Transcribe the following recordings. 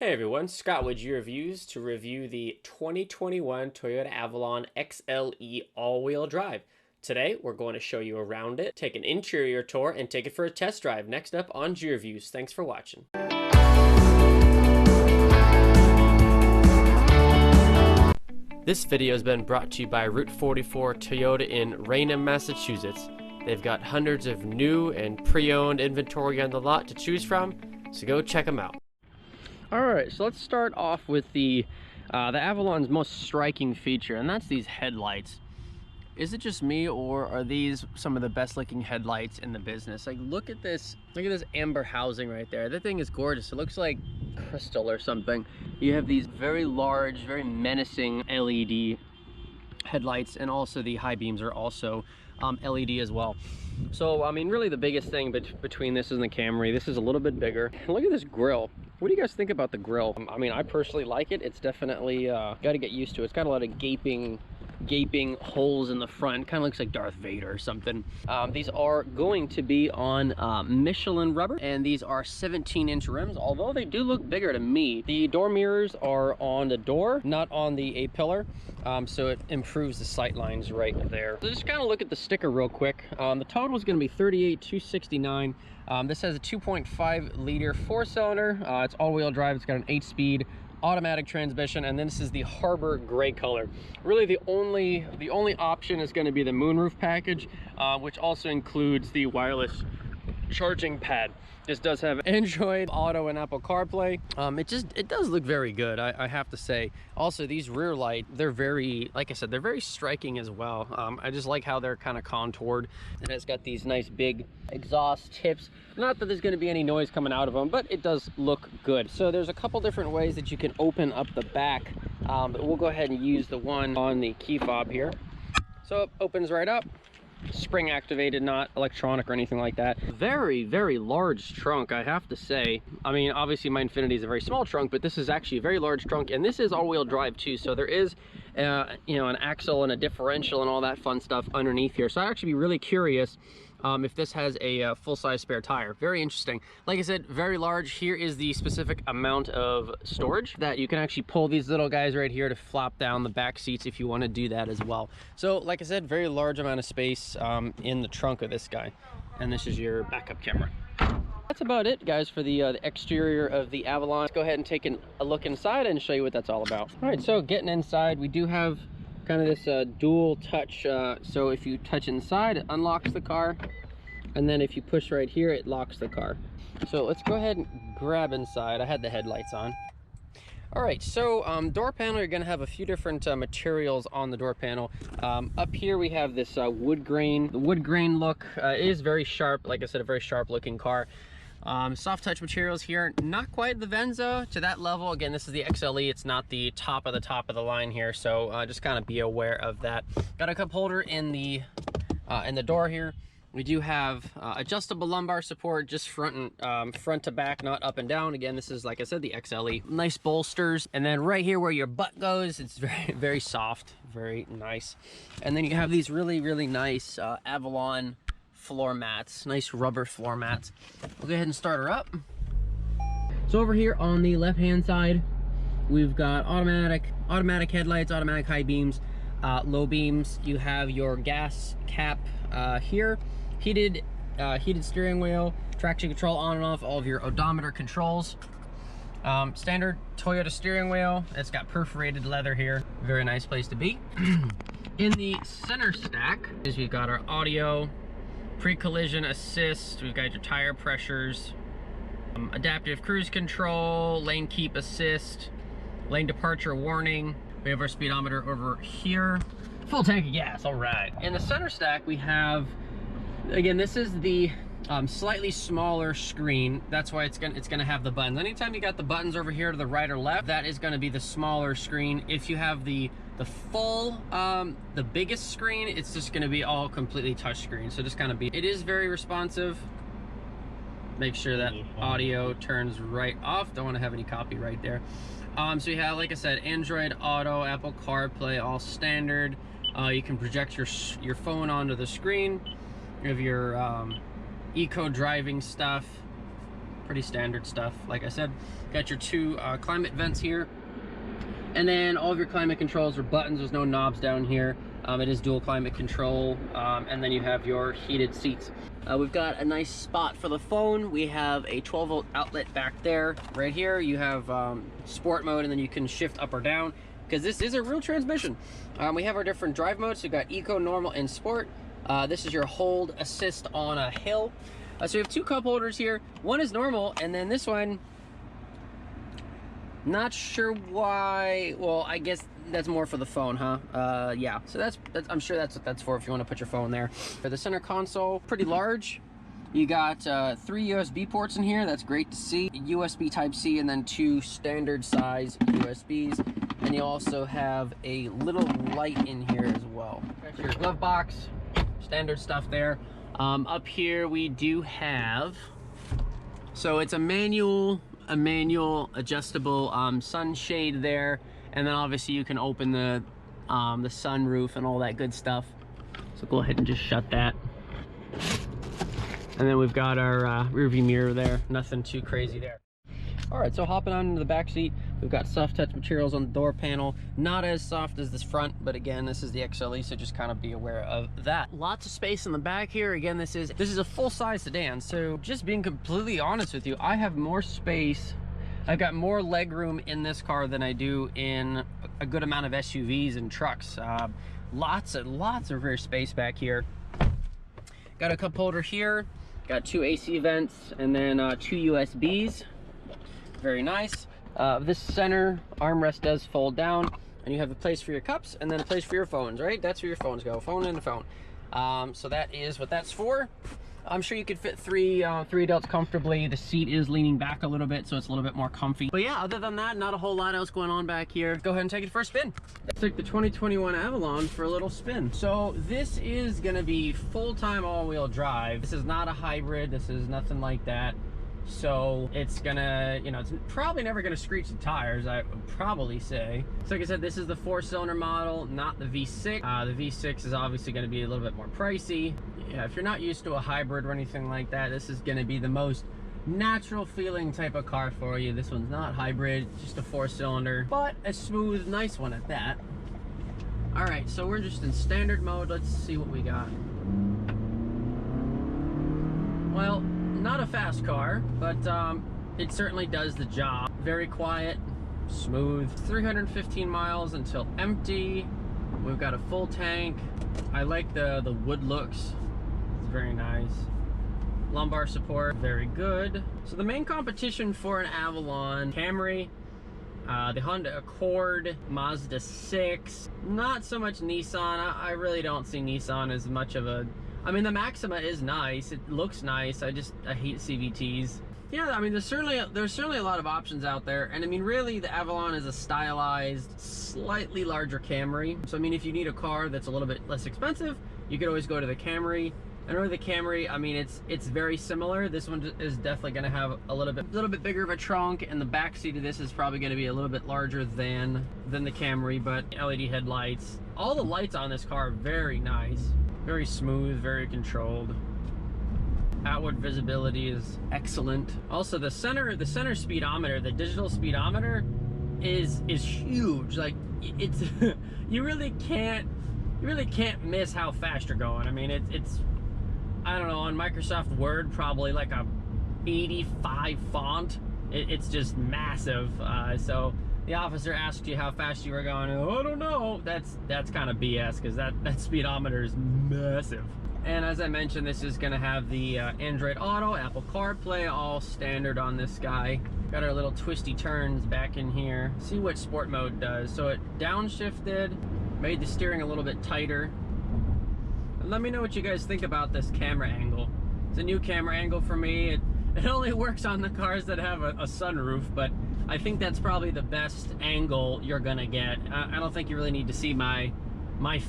Hey everyone, Scott with G Reviews to review the 2021 Toyota Avalon XLE all-wheel drive. Today, we're going to show you around it, take an interior tour, and take it for a test drive. Next up on G Reviews. Thanks for watching. This video has been brought to you by Route 44 Toyota in Raynham, Massachusetts. They've got hundreds of new and pre-owned inventory on the lot to choose from, so go check them out. Alright, so let's start off with the Avalon's most striking feature, and that's these headlights. Is it just me, or are these some of the best looking headlights in the business? Like, look at this amber housing right there. That thing is gorgeous. It looks like crystal or something. You have these very large, very menacing LED headlights, and also the high beams are also LED as well. So I mean, really the biggest thing between this and the Camry, this is a little bit bigger. And look at this grille. What do you guys think about the grille? I mean, I personally like it. It's definitely got to get used to it. It's got a lot of gaping holes in the front. Kind of looks like Darth Vader or something. These are going to be on Michelin rubber, and these are 17-inch rims, although they do look bigger to me. The door mirrors are on the door, not on the A-pillar, so it improves the sight lines right there. So just kind of look at the sticker real quick. The total is going to be $38,269. This has a 2.5 liter four-cylinder. It's all-wheel drive. It's got an 8-speed automatic transmission, and then this is the Harbor gray color. Really the only option is going to be the moonroof package, which also includes the wireless charging pad. This does have Android Auto and Apple CarPlay. It does look very good, I have to say. Also, these rear light, they're very, like I said, they're very striking as well. I just like how they're kind of contoured, and it's got these nice big exhaust tips. Not that there's going to be any noise coming out of them, but it does look good. So there's a couple different ways that you can open up the back, but we'll go ahead and use the one on the key fob here. So it opens right up. Spring activated, not electronic or anything like that. Very, very large trunk, I have to say. I mean, obviously my Infiniti is a very small trunk, but this is actually a very large trunk, and this is all-wheel drive too, so there is you know, an axle and a differential and all that fun stuff underneath here. So I'd actually be really curious if this has a full-size spare tire. Very interesting. Like I said, very large. Here is the specific amount of storage that you can actually pull these little guys right here to flop down the back seats if you want to do that as well. So like I said, very large amount of space in the trunk of this guy. And this is your backup camera. That's about it, guys, for the exterior of the Avalon. Let's go ahead and take a look inside and show you what that's all about. All right, so getting inside, we do have kind of this dual touch, so if you touch inside, it unlocks the car, and then if you push right here, it locks the car. So let's go ahead and grab inside. I had the headlights on. All right, so door panel, you're going to have a few different materials on the door panel. Up here we have this wood grain. The wood grain look is very sharp. Like I said, a very sharp looking car. Soft touch materials here, not quite the Venza to that level. Again, this is the XLE. It's not the top of the line here, so just kind of be aware of that. Got a cup holder in the door here. We do have adjustable lumbar support, just front to back, not up and down. Again, this is, like I said, the XLE. Nice bolsters, and then right here where your butt goes, it's very, very soft, very nice. And then you have these really, really nice Avalon floor mats, nice rubber floor mats. We'll go ahead and start her up. So over here on the left hand side, we've got automatic headlights, automatic high beams, low beams. You have your gas cap here, heated steering wheel, traction control on and off, all of your odometer controls. Standard Toyota steering wheel. It's got perforated leather here. Very nice place to be. In the center stack is we've got our audio, pre-collision assist, we've got your tire pressures, adaptive cruise control, lane keep assist, lane departure warning. We have our speedometer over here. Full tank of gas, all right. In the center stack, we have, again, this is the slightly smaller screen. That's why it's gonna have the buttons. Anytime you got the buttons over here to the right or left, that is gonna be the smaller screen. If you have the full, the biggest screen, it's just gonna be all completely touch screen. So just kind of it is very responsive. Make sure that audio turns right off. Don't want to have any copyright there. So you have, like I said, Android Auto, Apple CarPlay, all standard. You can project your phone onto the screen. You have your eco driving stuff. pretty standard stuff. Like I said, got your two climate vents here. And then all of your climate controls are buttons. There's no knobs down here. It is dual climate control. And then you have your heated seats. We've got a nice spot for the phone. We have a 12-volt outlet back there. Right here, you have sport mode, and then you can shift up or down, because this is a real transmission. We have our different drive modes. So we've got Eco, Normal, and Sport. This is your hold assist on a hill. So we have two cup holders here. One is normal, and then this one, not sure why. Well, I guess that's more for the phone, huh? Yeah, so that's I'm sure that's what that's for, if you want to put your phone there. For the center console, pretty large. You got 3 USB ports in here. That's great to see. USB Type-C, and then 2 standard size USBs. And you also have a little light in here as well. That's your glove box, standard stuff there. Up here we do have, so it's a manual adjustable sunshade there, and then obviously you can open the sunroof and all that good stuff. So go ahead and just shut that. And then we've got our rear view mirror there. Nothing too crazy there. All right, so hopping on into the back seat, we've got soft touch materials on the door panel. Not as soft as this front, but again, this is the XLE, so just kind of be aware of that. Lots of space in the back here. Again, this is a full-size sedan, so just being completely honest with you, I have more space. I've got more leg room in this car than I do in a good amount of SUVs and trucks. Lots of rear space back here. Got a cup holder here. Got 2 AC vents, and then 2 USBs. Very nice. This center armrest does fold down, and you have a place for your cups and then a place for your phones, right? That's where your phones go, phone and a phone. So that is what that's for. I'm sure you could fit three adults comfortably. The seat is leaning back a little bit, so it's a little bit more comfy. But yeah, other than that, not a whole lot else going on back here. Go ahead and take it for a spin. Let's take the 2021 Avalon for a little spin. So this is gonna be full-time all-wheel drive. This is not a hybrid. This is nothing like that. So it's gonna, you know, it's probably never gonna screech the tires, I would probably say. So like I said, this is the 4-cylinder model, not the V6. The V6 is obviously gonna be a little bit more pricey. Yeah, if you're not used to a hybrid or anything like that, this is gonna be the most natural feeling type of car for you. This one's not hybrid, just a 4-cylinder, but a smooth, nice one at that. All right, so we're just in standard mode. Let's see what we got. Well, not a fast car, but it certainly does the job. Very quiet, smooth. 315 miles until empty. We've got a full tank. I like the wood looks. It's very nice. Lumbar support, very good. So the main competition for an Avalon, Camry, the Honda Accord, Mazda 6, not so much Nissan. I really don't see Nissan as much of a, I mean, the Maxima is nice. It looks nice. I hate CVTs. Yeah, I mean, there's certainly a lot of options out there. And I mean, really, the Avalon is a stylized, slightly larger Camry. So I mean, if you need a car that's a little bit less expensive, you could always go to the Camry. And really, the Camry, I mean, it's very similar. This one is definitely going to have a little bit bigger of a trunk, and the back seat of this is probably going to be a little bit larger than the Camry. But LED headlights, all the lights on this car are very nice. Very smooth, very controlled. Outward visibility is excellent. Also, the center speedometer, the digital speedometer, is huge. Like, it's you really can't miss how fast you're going. I mean, it's I don't know, on Microsoft Word, probably like a 85 font. It's just massive. So the officer asked you how fast you were going. Oh, I don't know. That's kind of BS, because that speedometer is massive. And as I mentioned, this is going to have the Android Auto, Apple CarPlay, all standard on this guy. Got our little twisty turns back in here. See what sport mode does. So it downshifted, made the steering a little bit tighter. And let me know what you guys think about this camera angle. It's a new camera angle for me. It only works on the cars that have a sunroof, but I think that's probably the best angle you're gonna get. I don't think you really need to see my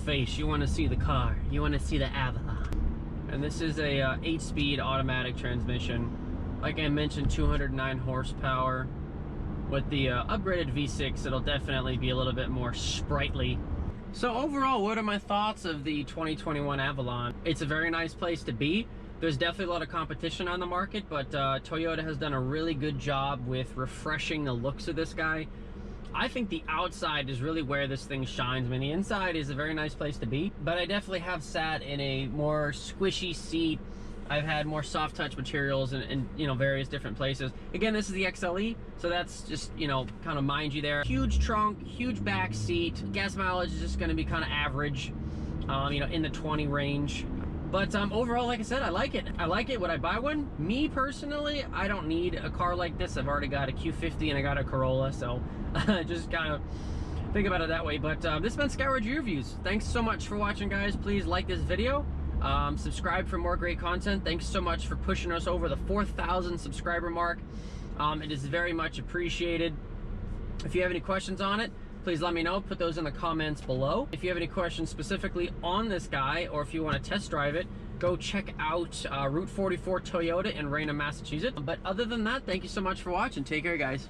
face. You want to see the car. You want to see the Avalon. And this is a 8-speed automatic transmission. Like I mentioned, 209 horsepower. With the upgraded V6, it'll definitely be a little bit more sprightly. So overall, what are my thoughts of the 2021 Avalon? It's a very nice place to be. There's definitely a lot of competition on the market, but Toyota has done a really good job with refreshing the looks of this guy. I think the outside is really where this thing shines. I mean, the inside is a very nice place to be, but I definitely have sat in a more squishy seat. I've had more soft touch materials in you know, various different places. Again, this is the XLE, so that's just, you know, kind of mind you there. Huge trunk, huge back seat. Gas mileage is just going to be kind of average, you know, in the 20 range. But overall, like I said, I like it. I like it. Would I buy one? Me personally, I don't need a car like this. I've already got a Q50 and I got a Corolla, so just kind of think about it that way. But this has been Skyward Reviews. Thanks so much for watching, guys. Please like this video. Subscribe for more great content. Thanks so much for pushing us over the 4,000 subscriber mark. It is very much appreciated. If you have any questions on it, please let me know. Put those in the comments below. If you have any questions specifically on this guy, or if you want to test drive it, go check out Route 44 Toyota in Raynham, Massachusetts. But other than that, thank you so much for watching. Take care, guys.